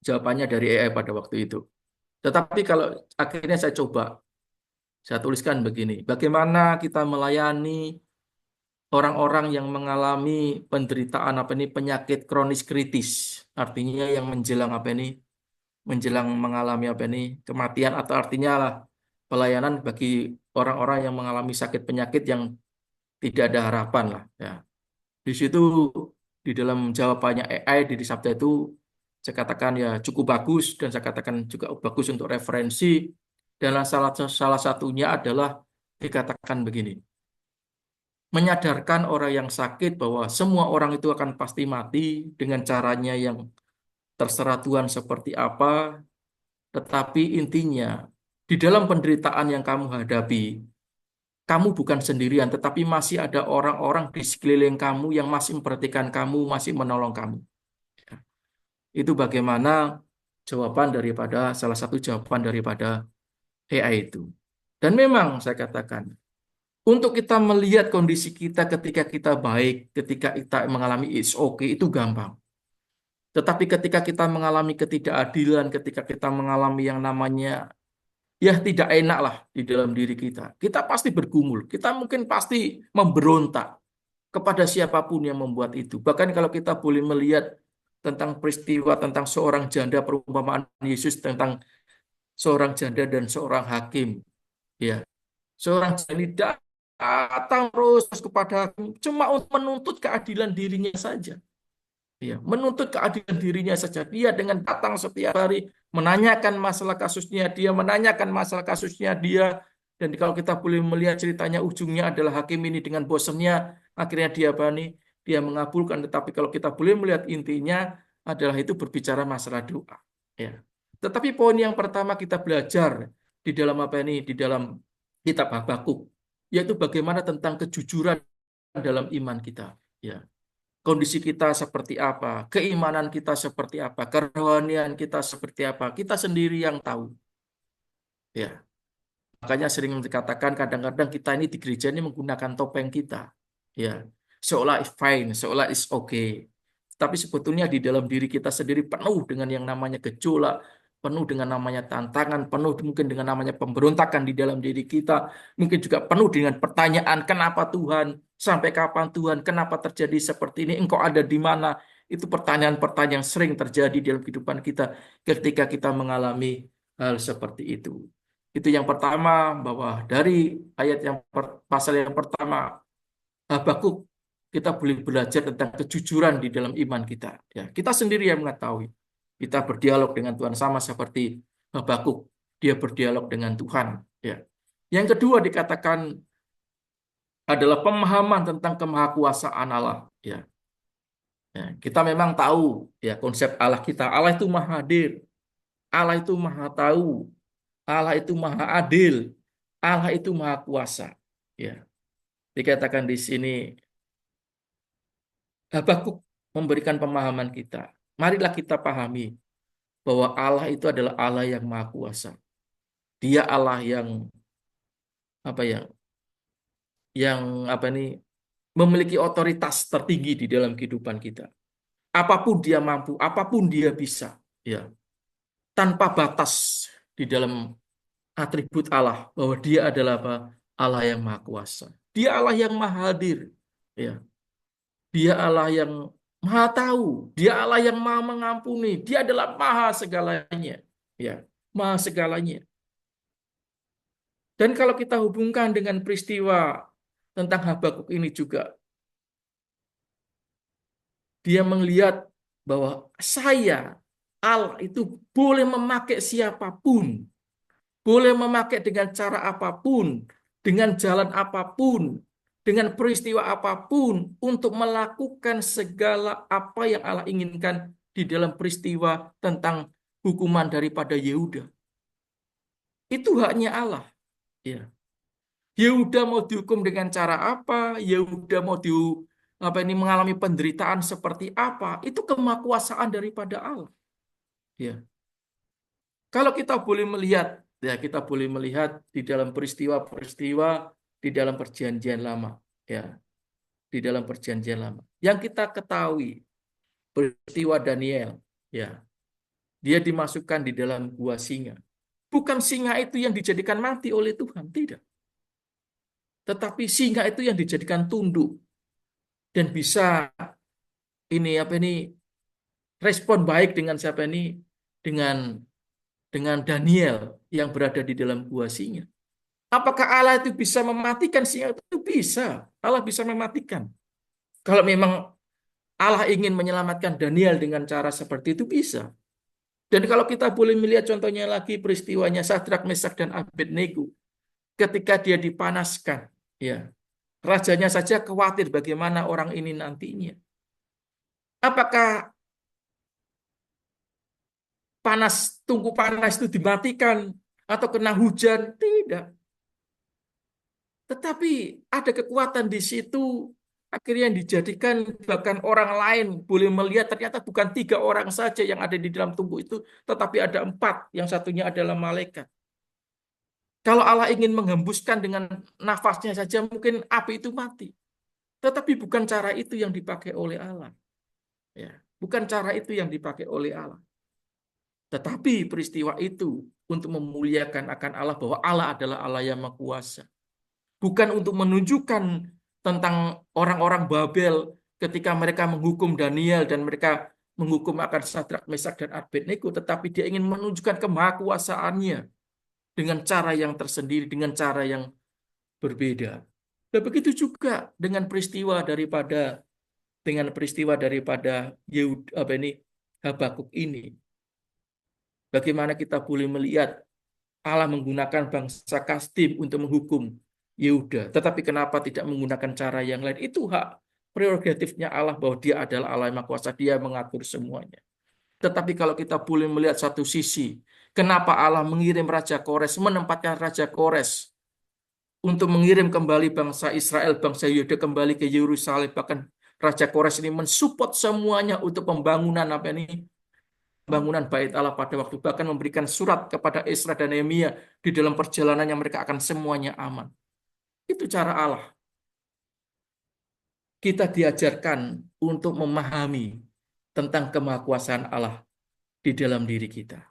Jawabannya dari AI pada waktu itu. Tetapi kalau akhirnya saya tuliskan begini, bagaimana kita melayani orang-orang yang mengalami penderitaan apa ini, penyakit kronis kritis, artinya yang menjelang apa ini, menjelang mengalami apa ini, kematian, atau artinya lah pelayanan bagi orang-orang yang mengalami sakit penyakit yang tidak ada harapan lah. Ya. Di situ di dalam jawabannya AI di sabda itu saya katakan ya cukup bagus, dan saya katakan juga bagus untuk referensi. Dan salah satunya adalah dikatakan begini, menyadarkan orang yang sakit bahwa semua orang itu akan pasti mati dengan caranya yang terserah Tuhan seperti apa, tetapi intinya di dalam penderitaan yang kamu hadapi, kamu bukan sendirian, tetapi masih ada orang-orang di sekeliling kamu yang masih memperhatikan kamu, masih menolong kamu. Itu bagaimana salah satu jawaban daripada AI itu. Dan memang saya katakan, untuk kita melihat kondisi kita ketika kita baik, ketika kita mengalami it's okay, itu gampang. Tetapi ketika kita mengalami ketidakadilan, ketika kita mengalami yang namanya ya tidak enak lah di dalam diri kita pasti bergumul, kita mungkin pasti memberontak kepada siapapun yang membuat itu. Bahkan kalau kita boleh melihat tentang peristiwa tentang seorang janda, perumpamaan Yesus tentang seorang janda dan seorang hakim, ya, seorang janda datang terus kepada hakim cuma untuk menuntut keadilan dirinya saja. Ya, menuntut keadilan dirinya saja. Dia dengan datang setiap hari menanyakan masalah kasusnya dia, menanyakan masalah kasusnya dia. Dan kalau kita boleh melihat ceritanya, ujungnya adalah hakim ini dengan bosannya akhirnya dia bani, dia mengabulkan. Tetapi kalau kita boleh melihat intinya adalah itu berbicara masalah doa. Ya. Tetapi poin yang pertama kita belajar di dalam apa ini, di dalam kitab Habakuk, yaitu bagaimana tentang kejujuran dalam iman kita. Ya, kondisi kita seperti apa, keimanan kita seperti apa, kerohanian kita seperti apa, kita sendiri yang tahu. Ya, makanya sering dikatakan kadang-kadang kita ini di gereja ini menggunakan topeng kita. Ya, seolah is fine, seolah is okay. Tapi sebetulnya di dalam diri kita sendiri penuh dengan yang namanya gejolak, penuh dengan namanya tantangan, penuh mungkin dengan namanya pemberontakan di dalam diri kita, mungkin juga penuh dengan pertanyaan, kenapa Tuhan, sampai kapan Tuhan, kenapa terjadi seperti ini, Engkau ada di mana? Itu pertanyaan-pertanyaan yang sering terjadi dalam kehidupan kita ketika kita mengalami hal seperti itu. Itu yang pertama, bahwa dari ayat pasal yang pertama Habakuk, kita boleh belajar tentang kejujuran di dalam iman kita. Ya, kita sendiri yang mengetahui. Kita berdialog dengan Tuhan sama seperti Habakuk. Dia berdialog dengan Tuhan. Ya. Yang kedua dikatakan adalah pemahaman tentang kemahakuasaan Allah. Ya. Ya, kita memang tahu ya konsep Allah kita. Allah itu maha hadir. Allah itu maha tahu. Allah itu maha adil. Allah itu maha kuasa. Ya. Dikatakan di sini Habakuk memberikan pemahaman kita. Marilah kita pahami bahwa Allah itu adalah Allah yang Maha Kuasa. Dia Allah yang apa ya? Yang apa ini memiliki otoritas tertinggi di dalam kehidupan kita. Apapun dia mampu, apapun dia bisa, ya. Tanpa batas di dalam atribut Allah bahwa dia adalah apa? Allah yang Maha Kuasa. Dia Allah yang Maha Hadir, ya. Dia Allah yang Maha tahu, Dia Allah yang Maha mengampuni, Dia adalah Maha segalanya, ya, Maha segalanya. Dan kalau kita hubungkan dengan peristiwa tentang Habakuk ini juga, dia melihat bahwa saya Allah itu boleh memakai siapapun, boleh memakai dengan cara apapun, dengan jalan apapun, dengan peristiwa apapun untuk melakukan segala apa yang Allah inginkan di dalam peristiwa tentang hukuman daripada Yehuda. Itu haknya Allah. Ya. Yehuda mau dihukum dengan cara apa? Yehuda mau mengalami penderitaan seperti apa? Itu kemakuasaan daripada Allah. Ya. Kalau kita boleh melihat, ya kita boleh melihat di dalam peristiwa-peristiwa di dalam perjanjian lama, ya, di dalam perjanjian lama. Yang kita ketahui peristiwa Daniel, ya, dia dimasukkan di dalam gua singa. Bukan singa itu yang dijadikan mati oleh Tuhan, tidak. Tetapi singa itu yang dijadikan tunduk dan bisa respon baik dengan siapa ini, dengan Daniel yang berada di dalam gua singa. Apakah Allah itu bisa mematikan singa itu? Bisa. Allah bisa mematikan. Kalau memang Allah ingin menyelamatkan Daniel dengan cara seperti itu, bisa. Dan kalau kita boleh melihat contohnya lagi peristiwanya Sadrak, Mesak, dan Abednego. Ketika dia dipanaskan, ya, rajanya saja khawatir bagaimana orang ini nantinya. Apakah tungku panas itu dimatikan atau kena hujan? Tidak. Tetapi ada kekuatan di situ, akhirnya yang dijadikan bahkan orang lain boleh melihat ternyata bukan 3 orang saja yang ada di dalam tungku itu, tetapi ada 4, yang satunya adalah malaikat. Kalau Allah ingin menghembuskan dengan nafasnya saja, mungkin api itu mati. Tetapi bukan cara itu yang dipakai oleh Allah. Ya, bukan cara itu yang dipakai oleh Allah. Tetapi peristiwa itu untuk memuliakan akan Allah, bahwa Allah adalah Allah yang Maha Kuasa. Bukan untuk menunjukkan tentang orang-orang Babel ketika mereka menghukum Daniel dan mereka menghukum akan Sadrak, Mesak, dan Abednego, tetapi dia ingin menunjukkan kemahakuasaannya dengan cara yang tersendiri, dengan cara yang berbeda. Dan begitu juga dengan peristiwa daripada Habakuk ini. Bagaimana kita boleh melihat Allah menggunakan bangsa Kasdim untuk menghukum Yehuda, tetapi kenapa tidak menggunakan cara yang lain? Itu hak prerogatifnya Allah, bahwa dia adalah Allah yang Maha Kuasa, dia mengatur semuanya. Tetapi kalau kita boleh melihat satu sisi, kenapa Allah mengirim Raja Kores, menempatkan Raja Kores untuk mengirim kembali bangsa Israel, bangsa Yehuda kembali ke Yerusalem, bahkan Raja Kores ini mensupport semuanya untuk pembangunan bangunan bait Allah pada waktu, bahkan memberikan surat kepada Esra dan Nehemia di dalam perjalanan yang mereka akan semuanya aman. Itu cara Allah. Kita diajarkan untuk memahami tentang kemahakuasaan Allah di dalam diri kita.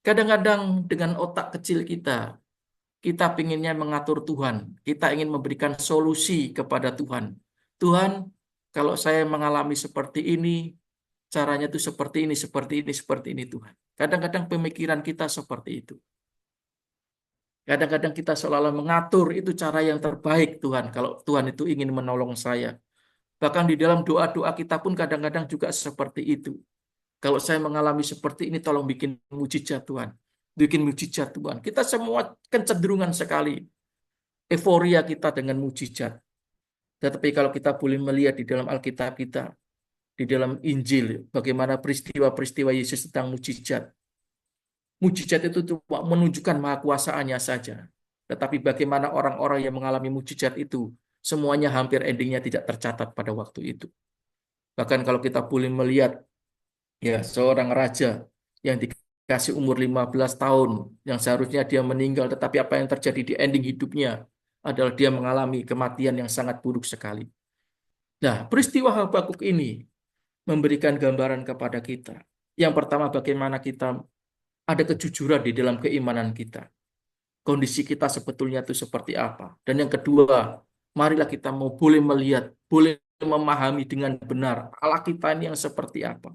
Kadang-kadang dengan otak kecil kita pinginnya mengatur Tuhan. Kita ingin memberikan solusi kepada Tuhan. Tuhan, kalau saya mengalami seperti ini, caranya itu seperti ini, seperti ini Tuhan. Kadang-kadang pemikiran kita seperti itu. Kadang-kadang kita seolah-olah mengatur itu cara yang terbaik Tuhan, kalau Tuhan itu ingin menolong saya. Bahkan di dalam doa-doa kita pun kadang-kadang juga seperti itu. Kalau saya mengalami seperti ini, tolong bikin mujizat Tuhan. Bikin mujizat Tuhan. Kita semua kecenderungan sekali. Euforia kita dengan mujizat. Tetapi kalau kita boleh melihat di dalam Alkitab kita, di dalam Injil, bagaimana peristiwa-peristiwa Yesus tentang mujizat. Mujizat itu cuma menunjukkan mahakuasaannya saja. Tetapi bagaimana orang-orang yang mengalami mujizat itu, semuanya hampir endingnya tidak tercatat pada waktu itu. Bahkan kalau kita boleh melihat, ya, seorang raja yang dikasih umur 15 tahun, yang seharusnya dia meninggal, tetapi apa yang terjadi di ending hidupnya adalah dia mengalami kematian yang sangat buruk sekali. Nah, peristiwa Habakuk ini memberikan gambaran kepada kita. Yang pertama, bagaimana kita ada kejujuran di dalam keimanan kita. Kondisi kita sebetulnya itu seperti apa. Dan yang kedua, marilah kita boleh melihat, boleh memahami dengan benar Allah kita ini yang seperti apa.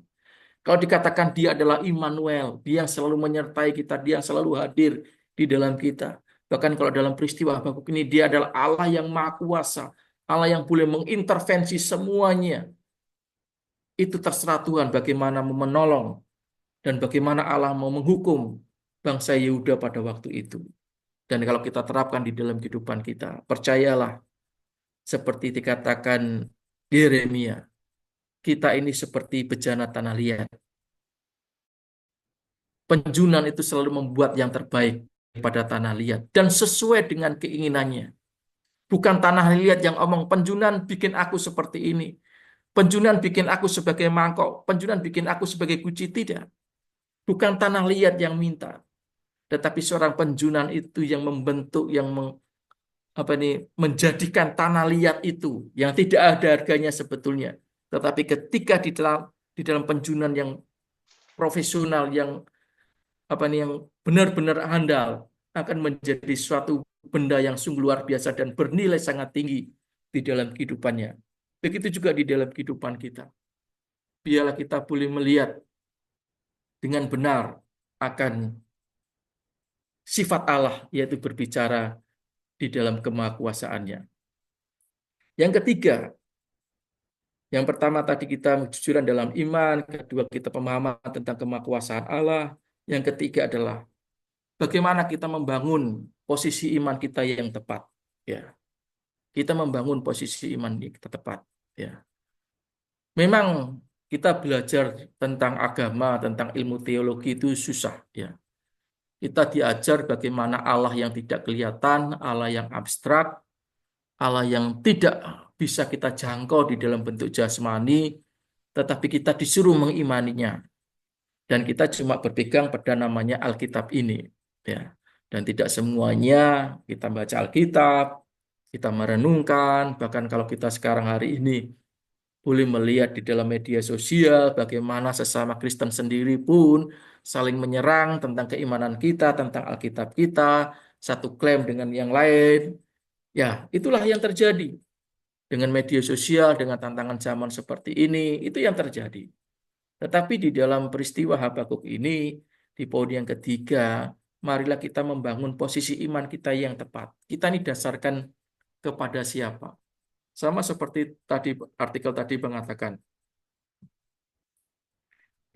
Kalau dikatakan dia adalah Immanuel, dia yang selalu menyertai kita, dia yang selalu hadir di dalam kita. Bahkan kalau dalam peristiwa Habakuk ini, dia adalah Allah yang Maha Kuasa, Allah yang boleh mengintervensi semuanya. Itu terserah Tuhan bagaimana menolong dan bagaimana Allah mau menghukum bangsa Yehuda pada waktu itu. Dan kalau kita terapkan di dalam kehidupan kita, percayalah, seperti dikatakan Yeremia, kita ini seperti bejana tanah liat. Penjunan itu selalu membuat yang terbaik pada tanah liat dan sesuai dengan keinginannya. Bukan tanah liat yang omong, penjunan bikin aku seperti ini, penjunan bikin aku sebagai mangkok, penjunan bikin aku sebagai guci. Tidak. Bukan tanah liat yang minta, tetapi seorang penjunan itu yang membentuk, yang menjadikan tanah liat itu yang tidak ada harganya sebetulnya. Tetapi ketika di dalam penjunan yang profesional, yang benar-benar handal, akan menjadi suatu benda yang sungguh luar biasa dan bernilai sangat tinggi di dalam kehidupannya. Begitu juga di dalam kehidupan kita. Biarlah kita boleh melihat dengan benar akan sifat Allah, yaitu berbicara di dalam kemahakuasaannya. Yang ketiga, yang pertama tadi kita kejujuran dalam iman, kedua kita pemahaman tentang kemahakuasaan Allah, yang ketiga adalah bagaimana kita membangun posisi iman kita yang tepat. Ya, kita membangun posisi iman kita tepat. Ya, memang kita belajar tentang agama, tentang ilmu teologi itu susah. Ya, kita diajar bagaimana Allah yang tidak kelihatan, Allah yang abstrak, Allah yang tidak bisa kita jangkau di dalam bentuk jasmani, tetapi kita disuruh mengimaninya. Dan kita cuma berpegang pada namanya Alkitab ini. Ya. Dan tidak semuanya kita baca Alkitab, kita merenungkan, bahkan kalau kita sekarang hari ini boleh melihat di dalam media sosial bagaimana sesama Kristen sendiri pun saling menyerang tentang keimanan kita, tentang Alkitab kita, satu klaim dengan yang lain. Ya, itulah yang terjadi. Dengan media sosial, dengan tantangan zaman seperti ini, itu yang terjadi. Tetapi di dalam peristiwa Habakuk ini, di poin yang ketiga, marilah kita membangun posisi iman kita yang tepat. Kita ini dasarkan kepada siapa? Sama seperti tadi artikel tadi mengatakan.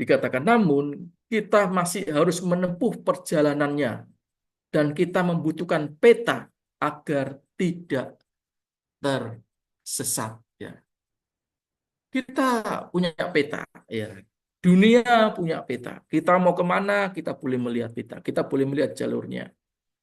Dikatakan, namun kita masih harus menempuh perjalanannya dan kita membutuhkan peta agar tidak tersesat. Ya. Kita punya peta, ya. Dunia punya peta. Kita mau kemana? Kita boleh melihat peta. Kita boleh melihat jalurnya.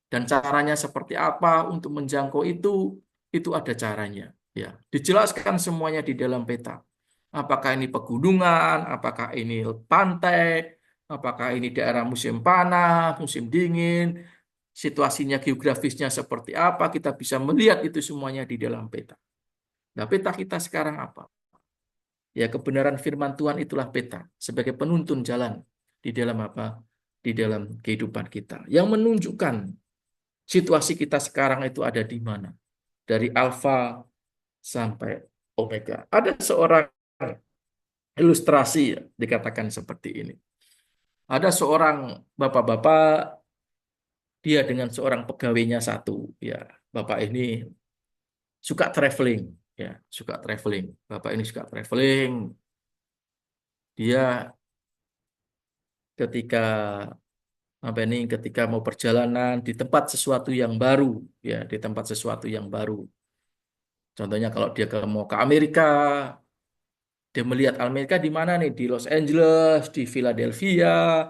Dan caranya seperti apa untuk menjangkau itu ada caranya. Ya, dijelaskan semuanya di dalam peta. Apakah ini pegunungan, apakah ini pantai, apakah ini daerah musim panas, musim dingin, situasinya geografisnya seperti apa, kita bisa melihat itu semuanya di dalam peta. Nah, peta kita sekarang apa? Ya, kebenaran firman Tuhan itulah peta sebagai penuntun jalan di dalam apa? Di dalam kehidupan kita. Yang menunjukkan situasi kita sekarang itu ada di mana. Dari alfa sampai omega. Ada seorang ilustrasi ya, dikatakan seperti ini. Ada seorang bapak-bapak, dia dengan seorang pegawainya satu. Ya, bapak ini suka traveling. Ya, suka traveling. Bapak ini suka traveling. Dia ketika ketika mau perjalanan di tempat sesuatu yang baru, ya, di tempat sesuatu yang baru. Contohnya kalau dia mau ke Amerika, dia melihat Amerika di mana nih? Di Los Angeles, di Philadelphia,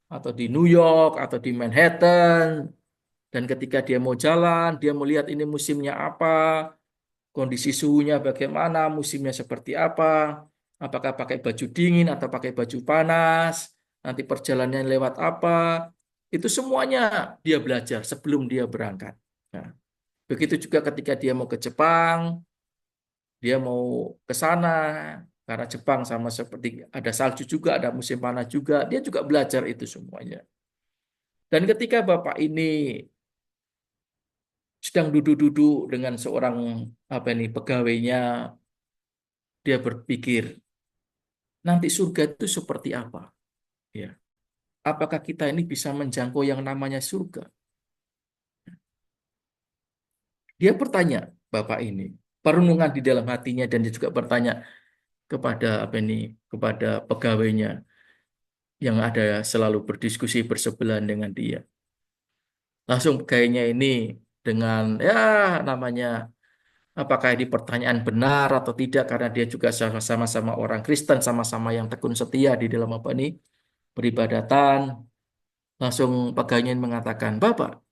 atau di New York, atau di Manhattan. Dan ketika dia mau jalan, dia melihat ini musimnya apa, kondisi suhunya bagaimana, musimnya seperti apa, apakah pakai baju dingin atau pakai baju panas, nanti perjalanannya lewat apa, itu semuanya dia belajar sebelum dia berangkat. Nah, begitu juga ketika dia mau ke Jepang, dia mau ke sana, karena Jepang sama seperti ada salju juga, ada musim panas juga, dia juga belajar itu semuanya. Dan ketika Bapak ini sedang duduk-duduk dengan seorang pegawainya, dia berpikir, nanti surga itu seperti apa? Ya. Apakah kita ini bisa menjangkau yang namanya surga? Dia bertanya, Bapak ini, perenungan di dalam hatinya, dan dia juga bertanya kepada kepada pegawainya, yang ada selalu berdiskusi bersebelahan dengan dia. Langsung kayaknya ini dengan ya namanya apakah ini pertanyaan benar atau tidak karena dia juga sama-sama orang Kristen, sama-sama yang tekun setia di dalam apa ini peribadatan. Langsung pegawainya mengatakan, Bapak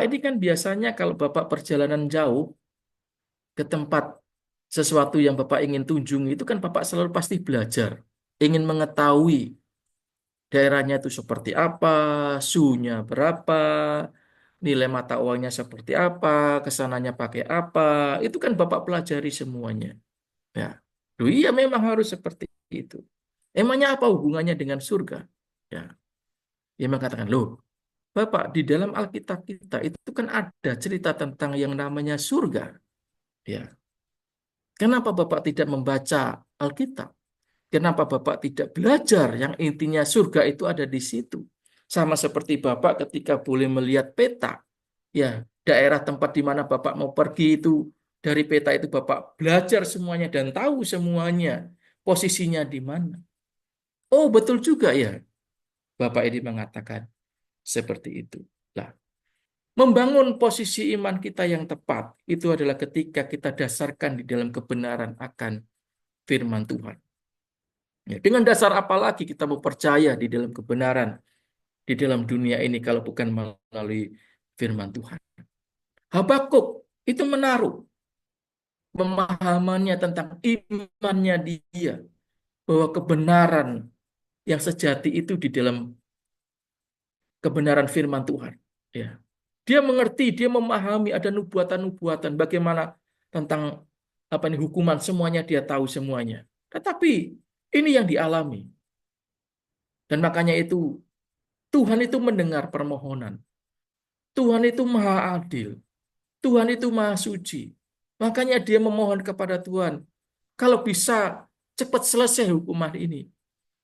ini kan biasanya kalau Bapak perjalanan jauh ke tempat sesuatu yang Bapak ingin tunjungi itu kan Bapak selalu pasti belajar, ingin mengetahui daerahnya itu seperti apa, suhunya berapa, nilai mata uangnya seperti apa, kesananya pakai apa, itu kan Bapak pelajari semuanya. Ya, loh iya memang harus seperti itu. Emangnya apa hubungannya dengan surga? Ya, dia mengatakan, loh, Bapak di dalam Alkitab kita itu kan ada cerita tentang yang namanya surga. Ya, kenapa Bapak tidak membaca Alkitab? Kenapa Bapak tidak belajar yang intinya surga itu ada di situ? Sama seperti Bapak ketika boleh melihat peta, ya, daerah tempat di mana Bapak mau pergi itu, dari peta itu Bapak belajar semuanya dan tahu semuanya posisinya di mana. Oh, betul juga ya. Bapak ini mengatakan seperti itu. Lah, membangun posisi iman kita yang tepat itu adalah ketika kita dasarkan di dalam kebenaran akan firman Tuhan. Ya, dengan dasar apa lagi kita mau percaya di dalam kebenaran di dalam dunia ini kalau bukan melalui firman Tuhan. Habakuk itu menaruh pemahamannya tentang imannya dia bahwa kebenaran yang sejati itu di dalam kebenaran firman Tuhan. Ya. Dia mengerti, dia memahami ada nubuatan-nubuatan bagaimana tentang apa ini hukuman semuanya dia tahu semuanya. Tetapi ini yang dialami. Dan makanya itu Tuhan itu mendengar permohonan. Tuhan itu maha adil. Tuhan itu maha suci. Makanya dia memohon kepada Tuhan, kalau bisa cepat selesai hukuman ini.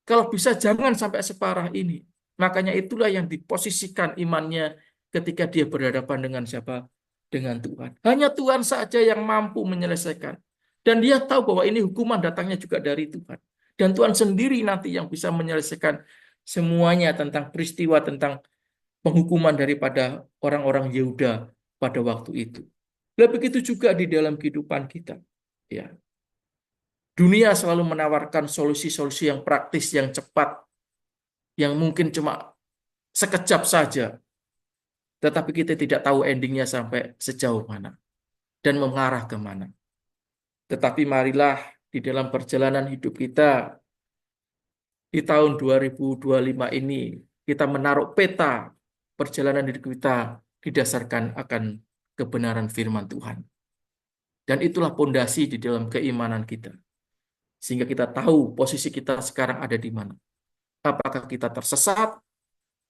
Kalau bisa jangan sampai separah ini. Makanya itulah yang diposisikan imannya ketika dia berhadapan dengan siapa? Dengan Tuhan. Hanya Tuhan saja yang mampu menyelesaikan. Dan dia tahu bahwa ini hukuman datangnya juga dari Tuhan. Dan Tuhan sendiri nanti yang bisa menyelesaikan semuanya tentang peristiwa, tentang penghukuman daripada orang-orang Yehuda pada waktu itu. Dan begitu juga di dalam kehidupan kita. Ya, dunia selalu menawarkan solusi-solusi yang praktis, yang cepat, yang mungkin cuma sekejap saja, tetapi kita tidak tahu endingnya sampai sejauh mana dan mengarah kemana. Tetapi marilah di dalam perjalanan hidup kita di tahun 2025 ini kita menaruh peta perjalanan hidup kita didasarkan akan kebenaran firman Tuhan. Dan itulah pondasi di dalam keimanan kita. Sehingga kita tahu posisi kita sekarang ada di mana. Apakah kita tersesat?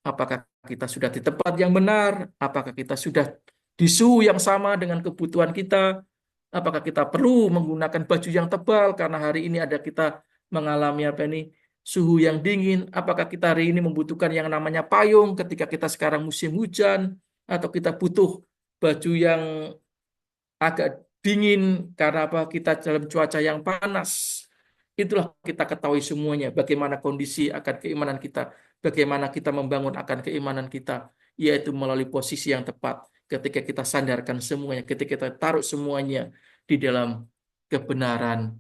Apakah kita sudah di tempat yang benar? Apakah kita sudah di suhu yang sama dengan kebutuhan kita? Apakah kita perlu menggunakan baju yang tebal karena hari ini ada kita mengalami apa ini suhu yang dingin? Apakah kita hari ini membutuhkan yang namanya payung ketika kita sekarang musim hujan? Atau kita butuh baju yang agak dingin karena apa kita dalam cuaca yang panas? Itulah kita ketahui semuanya bagaimana kondisi akan keimanan kita, bagaimana kita membangun akan keimanan kita, yaitu melalui posisi yang tepat ketika kita sandarkan semuanya, ketika kita taruh semuanya di dalam kebenaran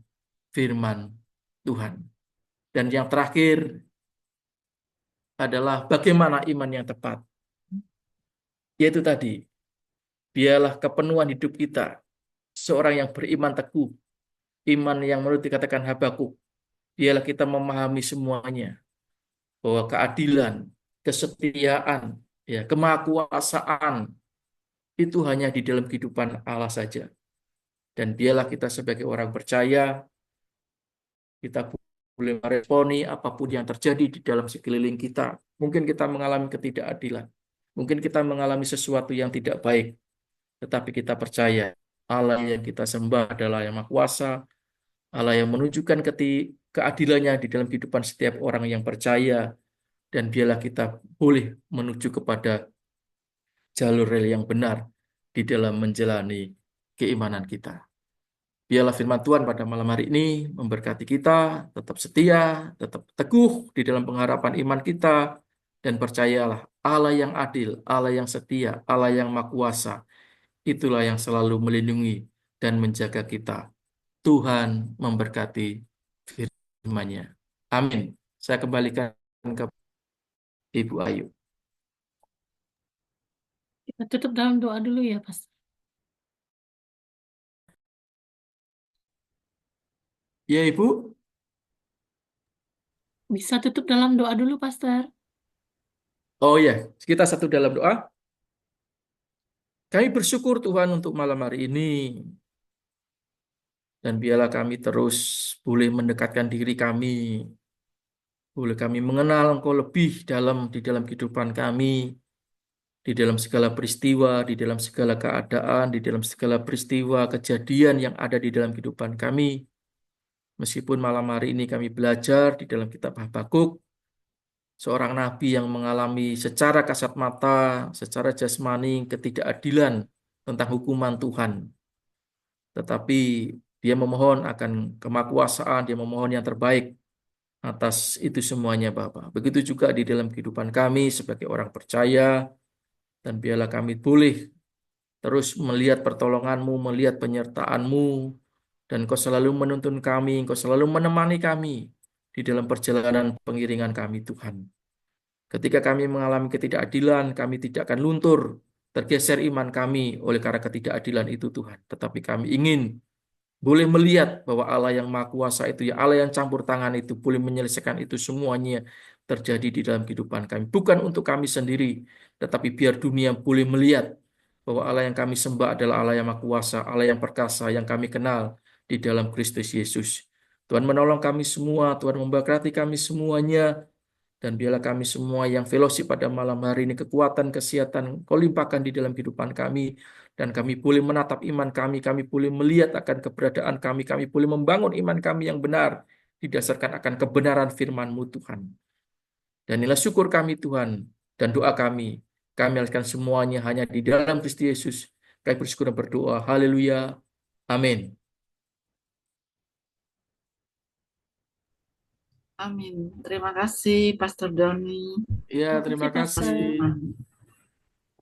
firman Tuhan. Dan yang terakhir adalah bagaimana iman yang tepat, yaitu tadi, biarlah kepenuhan hidup kita, seorang yang beriman teguh, iman yang menurut dikatakan Habakuk, biarlah kita memahami semuanya, bahwa keadilan, kesetiaan, ya, kemahakuasaan itu hanya di dalam kehidupan Allah saja. Dan biarlah kita sebagai orang percaya, kita boleh meresponi apapun yang terjadi di dalam sekeliling kita. Mungkin kita mengalami ketidakadilan, mungkin kita mengalami sesuatu yang tidak baik, tetapi kita percaya Allah yang kita sembah adalah yang Maha Kuasa, Allah yang menunjukkan keadilannya di dalam kehidupan setiap orang yang percaya, dan biarlah kita boleh menuju kepada jalur rel yang benar di dalam menjalani keimanan kita. Biarlah firman Tuhan pada malam hari ini memberkati kita, tetap setia, tetap teguh di dalam pengharapan iman kita, dan percayalah Allah yang adil, Allah yang setia, Allah yang maha kuasa, itulah yang selalu melindungi dan menjaga kita. Tuhan memberkati firman-Nya. Amin. Saya kembalikan ke Ibu Ayu. Kita tutup dalam doa dulu ya, Pastor. Ya, Ibu. Bisa tutup dalam doa dulu, Pastor. Oh ya, kita satu dalam doa. Kami bersyukur Tuhan untuk malam hari ini. Dan biarlah kami terus boleh mendekatkan diri kami. Boleh kami mengenal Engkau lebih di dalam kehidupan kami. Di dalam segala peristiwa, di dalam segala keadaan, di dalam segala peristiwa, kejadian yang ada di dalam kehidupan kami. Meskipun malam hari ini kami belajar di dalam kitab Habakuk, seorang nabi yang mengalami secara kasat mata, secara jasmani, ketidakadilan tentang hukuman Tuhan. Tetapi dia memohon akan kemakuasaan, dia memohon yang terbaik atas itu semuanya, Bapak. Begitu juga di dalam kehidupan kami sebagai orang percaya, dan biarlah kami boleh terus melihat pertolongan-Mu, melihat penyertaan-Mu, dan Engkau selalu menuntun kami, Engkau selalu menemani kami di dalam perjalanan pengiringan kami, Tuhan. Ketika kami mengalami ketidakadilan, kami tidak akan luntur, tergeser iman kami oleh karena ketidakadilan itu, Tuhan. Tetapi kami ingin boleh melihat bahwa Allah yang Maha Kuasa itu, ya Allah yang campur tangan itu, boleh menyelesaikan itu semuanya terjadi di dalam kehidupan kami. Bukan untuk kami sendiri, tetapi biar dunia boleh melihat bahwa Allah yang kami sembah adalah Allah yang Maha Kuasa, Allah yang perkasa, yang kami kenal di dalam Kristus Yesus. Tuhan menolong kami semua, Tuhan memberkati kami semuanya, dan biarlah kami semua yang fellowship pada malam hari ini, kekuatan, kesehatan, Kau limpahkan di dalam kehidupan kami, dan kami boleh menatap iman kami boleh melihat akan keberadaan kami boleh membangun iman kami yang benar, didasarkan akan kebenaran firman-Mu, Tuhan. Dan inilah syukur kami, Tuhan, dan doa kami akan semuanya hanya di dalam Kristus Yesus. Kami bersyukur dan berdoa. Haleluya. Amin. Amin. Terima kasih, Pastor Doni. Ya, Terima terima kasih, Pastor. kasih.